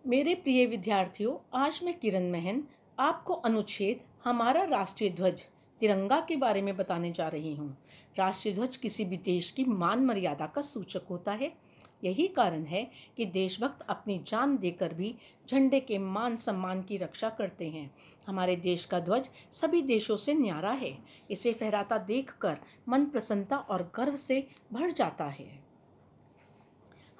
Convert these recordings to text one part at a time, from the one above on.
मेरे प्रिय विद्यार्थियों, आज मैं किरण महन आपको अनुच्छेद हमारा राष्ट्रीय ध्वज तिरंगा के बारे में बताने जा रही हूँ। राष्ट्रीय ध्वज किसी भी देश की मान मर्यादा का सूचक होता है। यही कारण है कि देशभक्त अपनी जान देकर भी झंडे के मान सम्मान की रक्षा करते हैं। हमारे देश का ध्वज सभी देशों से न्यारा है। इसे फहराता देखकर मन प्रसन्नता और गर्व से भर जाता है।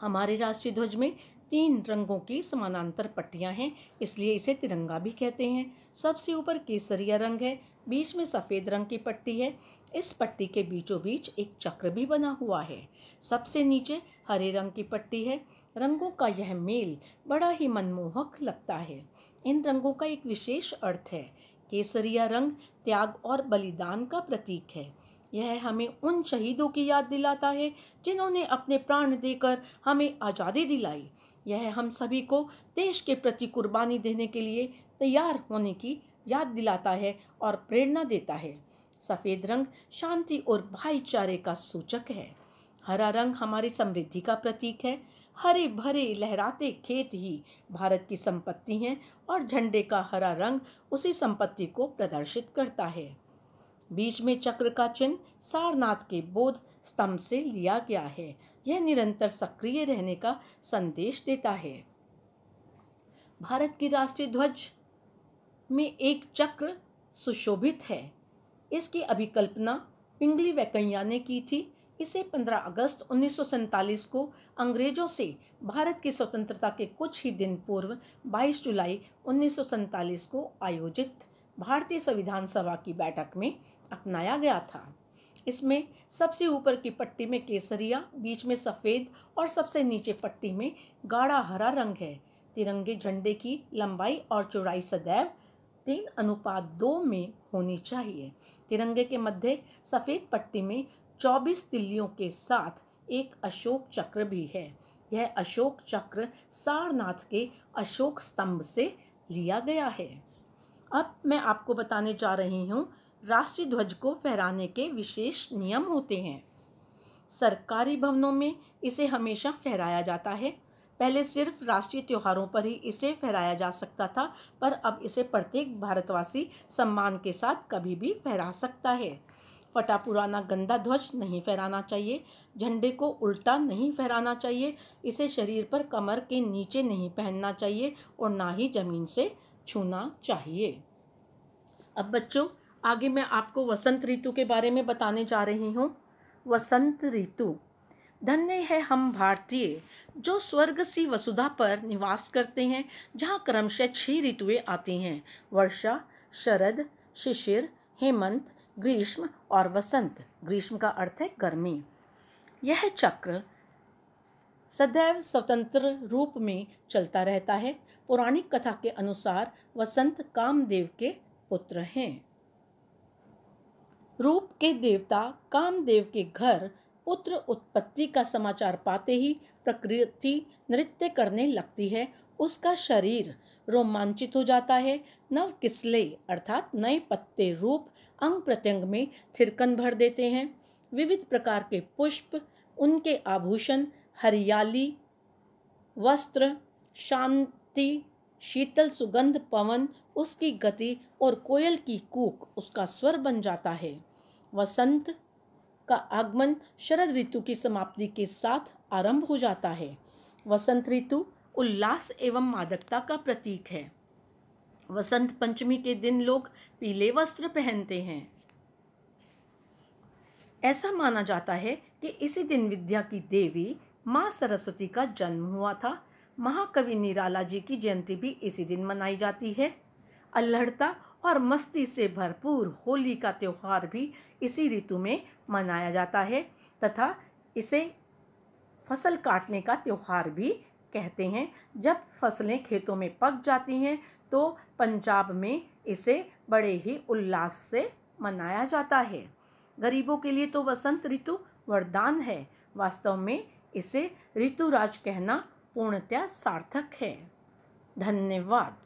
हमारे राष्ट्रीय ध्वज में 3 रंगों की समानांतर पट्टियां हैं, इसलिए इसे तिरंगा भी कहते हैं। सबसे ऊपर केसरिया रंग है, बीच में सफ़ेद रंग की पट्टी है। इस पट्टी के बीचों बीच एक चक्र भी बना हुआ है। सबसे नीचे हरे रंग की पट्टी है। रंगों का यह मेल बड़ा ही मनमोहक लगता है। इन रंगों का एक विशेष अर्थ है। केसरिया रंग त्याग और बलिदान का प्रतीक है। यह हमें उन शहीदों की याद दिलाता है जिन्होंने अपने प्राण देकर हमें आज़ादी दिलाई। यह हम सभी को देश के प्रति कुर्बानी देने के लिए तैयार होने की याद दिलाता है और प्रेरणा देता है। सफ़ेद रंग शांति और भाईचारे का सूचक है। हरा रंग हमारी समृद्धि का प्रतीक है। हरे भरे लहराते खेत ही भारत की संपत्ति हैं और झंडे का हरा रंग उसी संपत्ति को प्रदर्शित करता है। बीच में चक्र का चिन्ह सारनाथ के बोध स्तंभ से लिया गया है। यह निरंतर सक्रिय रहने का संदेश देता है। भारत की राष्ट्रीय ध्वज में एक चक्र सुशोभित है। इसकी अभिकल्पना पिंगली वेंकैया ने की थी। इसे 15 अगस्त 1947 को अंग्रेजों से भारत की स्वतंत्रता के कुछ ही दिन पूर्व 22 जुलाई 1947 को आयोजित भारतीय संविधान सभा की बैठक में अपनाया गया था। इसमें सबसे ऊपर की पट्टी में केसरिया, बीच में सफ़ेद और सबसे नीचे पट्टी में गाढ़ा हरा रंग है। तिरंगे झंडे की लंबाई और चौड़ाई सदैव 3:2 में होनी चाहिए। तिरंगे के मध्य सफ़ेद पट्टी में 24 तिल्लियों के साथ एक अशोक चक्र भी है। यह अशोक चक्र सारनाथ के अशोक स्तंभ से लिया गया है। अब मैं आपको बताने जा रही हूँ राष्ट्रीय ध्वज को फहराने के विशेष नियम होते हैं। सरकारी भवनों में इसे हमेशा फहराया जाता है। पहले सिर्फ राष्ट्रीय त्योहारों पर ही इसे फहराया जा सकता था, पर अब इसे प्रत्येक भारतवासी सम्मान के साथ कभी भी फहरा सकता है। फटा पुराना गंदा ध्वज नहीं फहराना चाहिए। झंडे को उल्टा नहीं फहराना चाहिए। इसे शरीर पर कमर के नीचे नहीं पहनना चाहिए और ना ही जमीन से छूना चाहिए। अब बच्चों, आगे मैं आपको वसंत ऋतु के बारे में बताने जा रही हूँ। वसंत ऋतु। धन्य है हम भारतीय जो स्वर्ग सी वसुधा पर निवास करते हैं, जहाँ क्रमशः 6 ऋतुएं आती हैं: वर्षा, शरद, शिशिर, हेमंत, ग्रीष्म और वसंत। ग्रीष्म का अर्थ है गर्मी। यह चक्र सदैव स्वतंत्र रूप में चलता रहता है। पौराणिक कथा के अनुसार वसंत कामदेव के पुत्र हैं। रूप के देवता कामदेव के घर पुत्र उत्पत्ति का समाचार पाते ही प्रकृति नृत्य करने लगती है। उसका शरीर रोमांचित हो जाता है। नव किस्ले अर्थात नए पत्ते रूप अंग प्रत्यंग में थिरकन भर देते हैं। विविध प्रकार के पुष्प, उनके आभूषण, हरियाली, वस्त्र, शांति, शीतल सुगंध, पवन, उसकी गति और कोयल की कूक उसका स्वर बन जाता है। वसंत का आगमन शरद ऋतु की समाप्ति के साथ आरंभ हो जाता है। वसंत ऋतु उल्लास एवं मादकता का प्रतीक है। वसंत पंचमी के दिन लोग पीले वस्त्र पहनते हैं। ऐसा माना जाता है कि इसी दिन विद्या की देवी माँ सरस्वती का जन्म हुआ था। महाकवि निराला जी की जयंती भी इसी दिन मनाई जाती है। अल्हड़ता और मस्ती से भरपूर होली का त्यौहार भी इसी ऋतु में मनाया जाता है तथा इसे फसल काटने का त्यौहार भी कहते हैं। जब फसलें खेतों में पक जाती हैं तो पंजाब में इसे बड़े ही उल्लास से मनाया जाता है। गरीबों के लिए तो वसंत ऋतु वरदान है। वास्तव में इसे ऋतुराज कहना पूर्णतः सार्थक है। धन्यवाद।